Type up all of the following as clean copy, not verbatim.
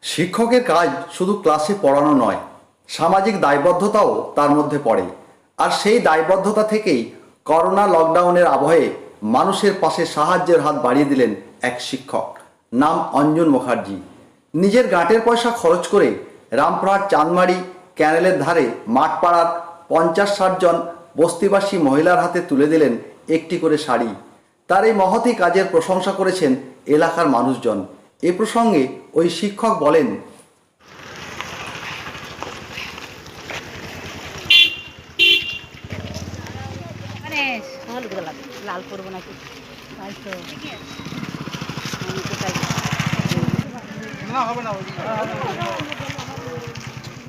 শিক্ষকের কাজ শুধু ক্লাসে পড়ানো নয়, সামাজিক দায়বদ্ধতাও তার মধ্যে পড়ে। আর সেই দায়বদ্ধতা থেকেই করোনা লকডাউনের আবহে মানুষের পাশে সাহায্যের হাত বাড়িয়ে দিলেন এক শিক্ষক, নাম অঞ্জন মুখার্জি। নিজের গাঁটের পয়সা খরচ করে রামপুরহাট চাঁদমারি ক্যানেলের ধারে মাঠপাড়ার 50-60 জন বস্তিবাসী মহিলার হাতে তুলে দিলেন একটি করে শাড়ি। তার এই মহতী কাজের প্রশংসা করেছেন এলাকার মানুষজন। এ প্রসঙ্গে ওই শিক্ষক বলেন, লাল করবো নাকি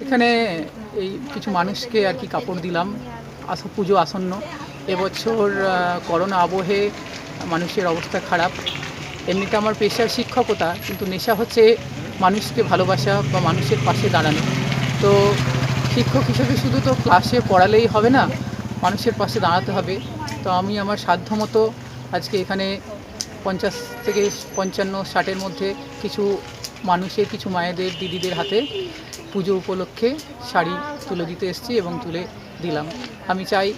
এখানে এই কিছু মানুষকে আর কি কাপড় দিলাম। পুজো আসন্ন, এবছর করোনা আবহে মানুষের অবস্থা খারাপ। এমনিতে আমার পেশা শিক্ষকতা, কিন্তু নেশা হচ্ছে মানুষকে ভালোবাসা বা মানুষের পাশে দাঁড়ানো। তো শিক্ষক হিসেবে শুধু তো ক্লাসে পড়ালেই হবে না, মানুষের পাশে দাঁড়াতে হবে। তো আমি আমার সাধ্যমতো আজকে এখানে 50 থেকে 55-60-এর মধ্যে কিছু মানুষের, কিছু মায়েদের, দিদিদের হাতে পুজো উপলক্ষে শাড়ি তুলে দিতে এসেছি এবং তুলে দিলাম। আমি চাই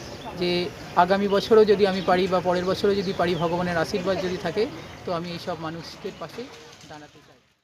যে আগামী বছরও যদি আমি পারি বা পরের বছরও যদি পারি, ভগবানের আশীর্বাদ যদি থাকে, তো আমি এইসব মানুষদের পাশে দাঁড়াতে চাই।